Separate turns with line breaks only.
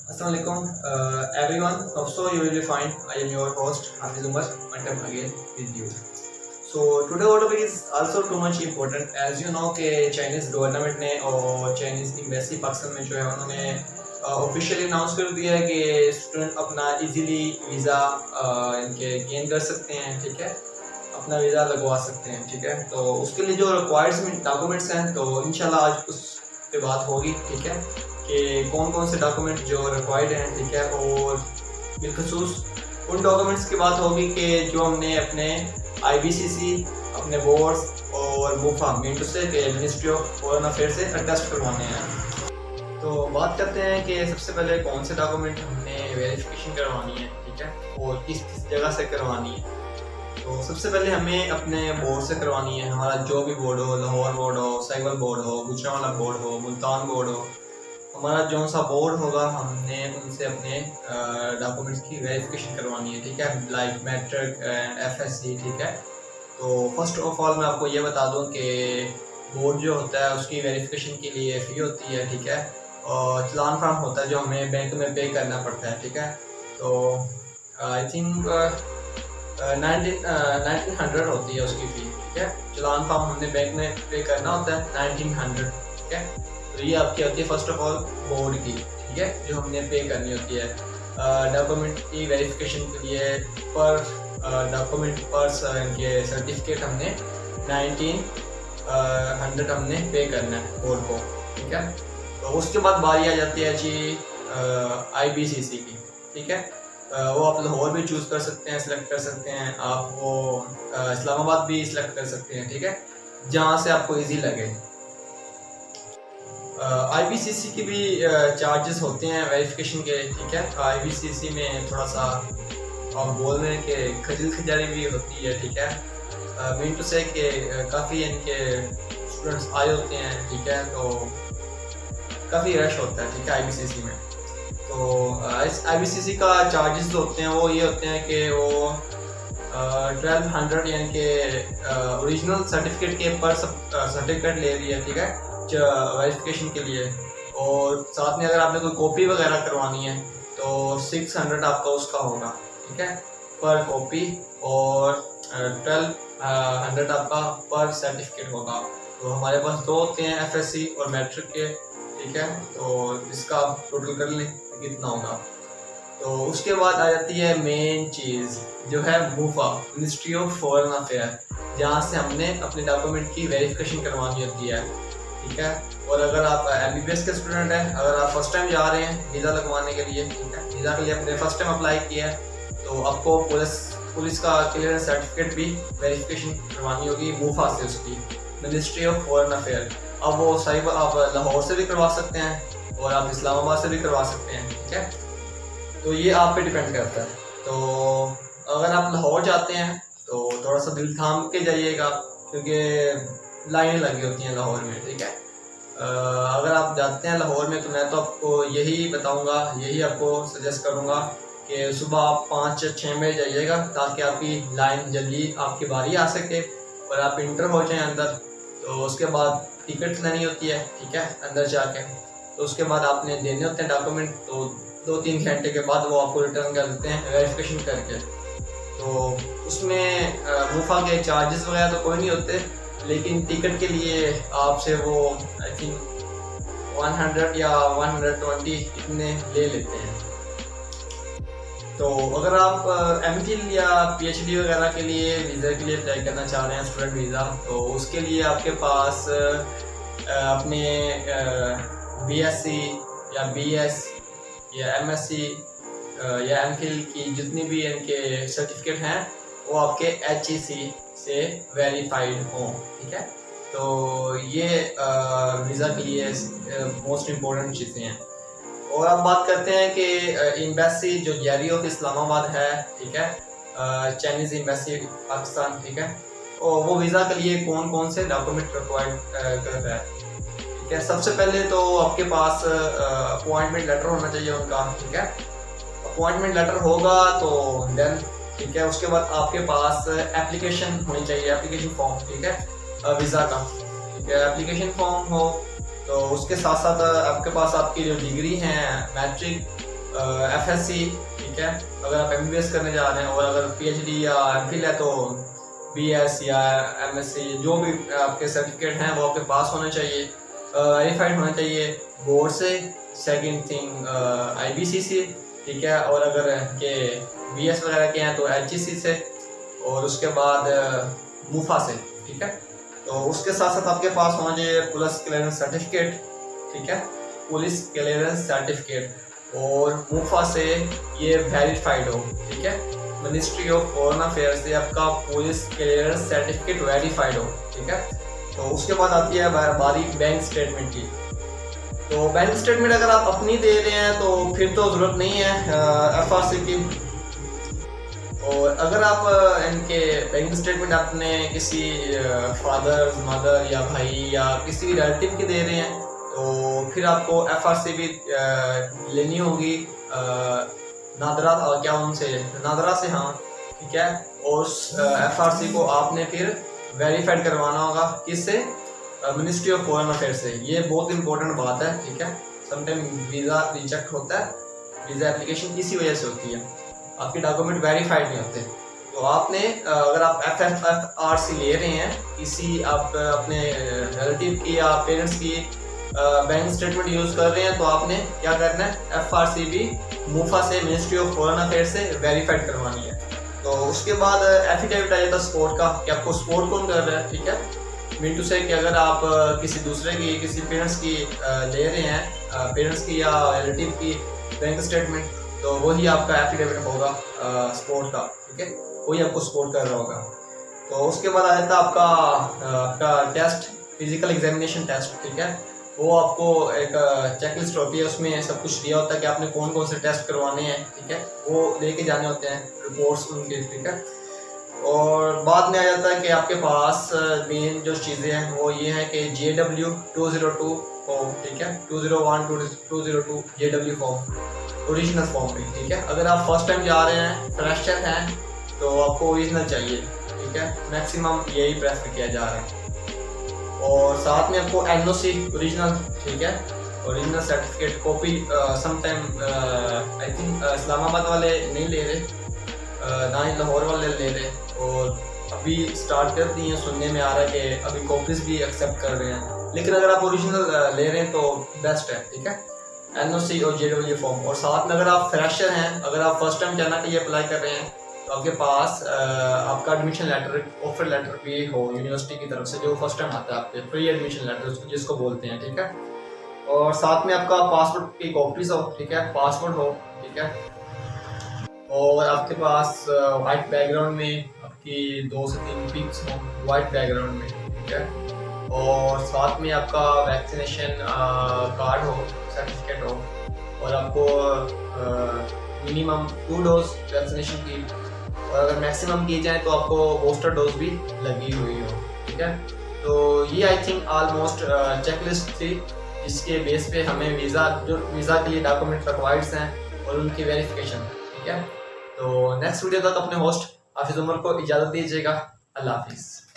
Assalamualaikum, everyone. Also, you will be fine. I am your host Hafiz Umar. One time again with you. So today our topic is also too much important. As you know कि Chinese government ने और Chinese embassy Pakistan में जो है उन्होंने officially announce कर दिया है कि स्टूडेंट अपना इजीली वीज़ा इनके गेन कर सकते हैं, ठीक है, अपना वीज़ा लगवा सकते हैं, ठीक है। तो उसके लिए जो रिक्वायर्ड डॉक्यूमेंट्स हैं तो इंशाल्लाह आज उस पे बात होगी, ठीक है, कि कौन कौन से डॉक्यूमेंट जो रिक्वायर्ड हैं, ठीक है। और बिलखसूस उन डॉक्यूमेंट्स की बात होगी कि जो हमने अपने IBCC, अपने बोर्ड्स और मुफा मीन टू से मिनिस्ट्री ऑफ फॉरेन अफेयर से अटेस्ट करवाने हैं। तो बात करते हैं कि सबसे पहले कौन से डॉक्यूमेंट हमने वेरिफिकेशन करवानी है, ठीक है, और किस किस जगह से करवानी है। तो सबसे पहले हमें अपने बोर्ड से करवानी है। हमारा जो भी बोर्ड हो, लाहौर बोर्ड हो, साइबर बोर्ड हो, गुजरावाला बोर्ड हो, मुल्तान बोर्ड हो, हमारा जो सा बोर्ड होगा हमने उनसे अपने डॉक्यूमेंट्स की वेरिफिकेशन करवानी है, ठीक है, लाइक मैट्रिक एंड FSC, ठीक है। तो फर्स्ट ऑफ ऑल मैं आपको ये बता दूं कि बोर्ड जो होता है उसकी वेरिफिकेशन के लिए फ़ी होती है, ठीक है, और चलान फॉर्म होता है जो हमें बैंक में पे करना पड़ता है, ठीक है। तो आई थिंक 1900 होती है उसकी फ़ी, ठीक है। चलान फॉर्म हमने बैंक में पे करना होता है 1900, ठीक है। तो ये आपकी होती है फर्स्ट ऑफ ऑल बोर्ड की, ठीक है, जो हमने पे करनी होती है। डॉक्यूमेंट की वेरिफिकेशन के लिए पर डॉक्यूमेंट पर इनके सर्टिफिकेट हमने 1900 हमने पे करना है बोर्ड को, ठीक है। तो उसके बाद बारी आ जाती है जी IBCC की, ठीक है। वो आप लाहौर भी चूज़ कर सकते हैं, सिलेक्ट कर सकते हैं, आप वो इस्लामाबाद भी सिलेक्ट कर सकते हैं, ठीक है, जहाँ से आपको इजी लगे। IBCC की भी चार्जेस होते हैं वेरिफिकेशन के, ठीक है। IBCC में थोड़ा सा आप बोल रहे हैं कि खजल खजारी भी होती है, ठीक है। मीन टू से कि काफ़ी इनके स्टूडेंट्स आए होते हैं, ठीक है, तो काफ़ी रश होता है, ठीक है, IBCC में। तो इस IBCC का चार्जेस जो होते हैं वो ये होते हैं कि वो 1200 यानी कि ओरिजिनल सर्टिफिकेट के पर सर्टिफिकेट ले रही है, ठीक है, वेरिफिकेशन के लिए। और साथ में अगर आपने कोई कॉपी वगैरह करवानी है तो 600 आपका उसका होगा, ठीक है, पर कॉपी, और 1200 आपका पर सर्टिफिकेट होगा। तो हमारे पास दो होते हैं, FSC और मैट्रिक के, ठीक है। तो इसका आप टोटल कर लें कितना होगा। तो उसके बाद आ जाती है मेन चीज़ जो है मुफा, मिनिस्ट्री ऑफ फॉरेन अफेयर, जहाँ से हमने अपने डॉक्यूमेंट की वेरिफिकेशन करवानी होती है, ठीक है। और अगर आप MBBS के स्टूडेंट हैं, अगर आप फर्स्ट टाइम जा रहे हैं वीज़ा लगवाने के लिए, ठीक है, वीज़ा के लिए अपने फर्स्ट टाइम अप्लाई किया है, तो आपको पुलिस का क्लियरेंस सर्टिफिकेट भी वेरिफिकेशन करवानी होगी मुफा से, उसकी मिनिस्ट्री ऑफ फॉरेन अफेयर। अब वो साइबर आप लाहौर से भी करवा सकते हैं और आप इस्लामाबाद से भी करवा सकते हैं, ठीक है। तो ये आप पे डिपेंड करता है। तो अगर आप लाहौर जाते हैं तो थोड़ा सा दिल थाम के जाइएगा, क्योंकि लाइनें लगी होती हैं लाहौर में, ठीक है। अगर आप जाते हैं लाहौर में तो मैं तो आपको यही बताऊंगा, यही आपको सजेस्ट करूंगा कि सुबह आप 5 या 6 बजे जाइएगा, ताकि आपकी लाइन जल्दी आपकी बारी आ सके और आप इंटर हो जाएं अंदर। तो उसके बाद टिकट लेनी होती है, ठीक है, अंदर जाके। तो उसके बाद आपने देने होते हैं डॉक्यूमेंट, तो 2-3 घंटे के बाद वो आपको रिटर्न कर देते हैं वेरिफिकेशन करके। तो उसमें मुफा के चार्जेस वगैरह तो कोई नहीं होते, लेकिन टिकट के लिए आपसे वो आई थिंक 100 या 120 इतने ले लेते हैं। तो अगर आप MPhil या PhD वगैरह के लिए वीज़ा के लिए अप्लाई करना चाह रहे हैं, स्टूडेंट वीज़ा, तो उसके लिए आपके पास अपने BSc या BS या MSc या MPhil की जितनी भी इनके सर्टिफिकेट हैं वो आपके HEC से वेरीफाइड हों, ठीक है। तो ये वीज़ा के लिए मोस्ट इम्पोर्टेंट चीज़ें हैं। और अब बात करते हैं कि एम्बेसी जो GRE ऑफ इस्लामाबाद है, ठीक है, चाइनीज़ एम्बेसी पाकिस्तान, ठीक है, और वो वीज़ा के लिए कौन कौन से डॉक्यूमेंट रिक्वायर्ड कर रहा है, ठीक है। सबसे पहले तो आपके पास अपॉइंटमेंट लेटर होना चाहिए उनका, ठीक है। अपॉइंटमेंट लेटर होगा तो देन, ठीक है, उसके बाद आपके पास एप्लीकेशन होनी चाहिए, एप्लीकेशन फॉर्म, ठीक है, वीज़ा का, ठीक है, एप्लीकेशन फॉर्म हो। तो उसके साथ साथ आपके पास आपकी जो डिग्री हैं, मैट्रिक FSC, ठीक है, अगर आप MBBS करने जा रहे हैं, और अगर PhD या MPhil है तो BS या MSc, जो भी आपके सर्टिफिकेट हैं वो आपके पास होने चाहिए, वेरीफाइड होने चाहिए बोर्ड से। सेकंड थिंग IBCC, ठीक है, और अगर के BS वगैरह के हैं तो HGC से, और उसके बाद मुफा से, ठीक है। तो उसके साथ साथ आपके पास होना चाहिए पुलिस क्लियरेंस सर्टिफिकेट, ठीक है, पुलिस क्लियरेंस सर्टिफिकेट, और मुफा से ये वेरीफाइड हो, ठीक है, मिनिस्ट्री ऑफ फॉरेन अफेयर्स से आपका पुलिस क्लियरेंस सर्टिफिकेट वेरीफाइड हो, ठीक है। तो उसके बाद आती है बारी बैंक स्टेटमेंट की। तो बैंक स्टेटमेंट अगर आप अपनी दे रहे हैं तो फिर तो ज़रूरत नहीं है FRC की, और अगर आप इनके बैंक स्टेटमेंट अपने किसी फादर, मदर या भाई या किसी रिलेटिव की दे रहे हैं तो फिर आपको FRC भी लेनी होगी, नादरा क्या उनसे, नादरा से, हाँ, ठीक है। और FRC को आपने फिर वेरीफाइड करवाना होगा, किससे, मिनिस्ट्री ऑफ फॉरेन अफेयर से। ये बहुत इंपॉर्टेंट बात है, ठीक है। समटाइम वीज़ा रिजेक्ट होता है, वीज़ा एप्लीकेशन इसी वजह से होती है, आपके डॉक्यूमेंट वेरीफाइड नहीं होते। तो आपने अगर आप FRC ले रहे हैं किसी आप अपने रिलेटिव की या पेरेंट्स की बैंक स्टेटमेंट यूज़ कर रहे हैं तो आपने क्या करना है, FRC भी मुफा से, मिनिस्ट्री ऑफ फॉरेन अफेयर से वेरीफाइड करवानी है। तो उसके बाद एफिडेविट आ जाता है सपोर्ट का, कि आपको सपोर्ट कौन कर रहा है, ठीक है। मीन टू से कि अगर आप किसी दूसरे की, किसी पेरेंट्स की ले रहे हैं, पेरेंट्स की या रिलेटिव की बैंक स्टेटमेंट, तो वही आपका एफिडेविट होगा सपोर्ट का, ठीक है, वही आपको सपोर्ट कर रहा होगा। तो उसके बाद आ जाता है आपका टेस्ट, फिजिकल एग्जामिनेशन टेस्ट, ठीक है। वो आपको एक चेकलिस्ट होती है, उसमें सब कुछ दिया होता है कि आपने कौन कौन से टेस्ट करवाने हैं, ठीक है, वो लेके जाने होते हैं, रिपोर्ट्स उनके, ठीक है। और बाद में आ जाता है कि आपके पास मेन जो चीज़ें हैं वो ये है कि JW 202 फॉर्म, ठीक है, 201 202 JW फॉर्म, ओरिजिनल फॉर्म पे, ठीक है। अगर आप फर्स्ट टाइम जा रहे हैं, फ्रेशर हैं, तो आपको ओरिजिनल चाहिए, ठीक है, मैक्सिमम यही प्रेफर किया जा रहा है। और साथ में आपको NOC ओरिजिनल, ठीक है, original certificate copy, sometime I think Islamabad वाले नहीं ले रहे, ना ही लाहौर वाले ले रहे, और अभी स्टार्ट कर दी हैं, सुनने में आ रहा है कि अभी कॉपीज भी एक्सेप्ट कर रहे हैं। लेकिन अगर आप ओरिजिनल ले रहे हैं तो बेस्ट है, ठीक है, NOC और JW फॉर्म। और साथ में अगर आप फ्रेशर हैं, अगर आप फर्स्ट टाइम जाना के लिए अप्लाई कर रहे हैं तो आपके पास आपका एडमिशन लेटर, ऑफर लेटर भी हो यूनिवर्सिटी की तरफ से, जो फर्स्ट टाइम आता है आपके, प्री एडमिशन लेटर जिसको बोलते हैं, ठीक है। और साथ में आपका पासपोर्ट की कॉपीज हो, ठीक है, पासपोर्ट हो, ठीक है, और आपके पास वाइट बैकग्राउंड में आपकी 2 से 3 पिक्स हो वाइट बैकग्राउंड में, ठीक है। और साथ में आपका वैक्सीनेशन कार्ड हो, सर्टिफिकेट हो, और आपको मिनिमम 2 डोज वैक्सीनेशन की, और अगर मैक्सिमम की जाए तो आपको बूस्टर डोज भी लगी हुई हो, ठीक है। तो ये आई थिंक ऑलमोस्ट चेकलिस्ट थी, जिसके बेस पे हमें वीज़ा के लिए डॉक्यूमेंट रिक्वायर्ड्स हैं और उनकी वेरिफिकेशन, ठीक है। तो नेक्स्ट वीडियो तक अपने होस्ट हाफिज उमर को इजाज़त दीजिएगा। अल्लाह हाफिज़।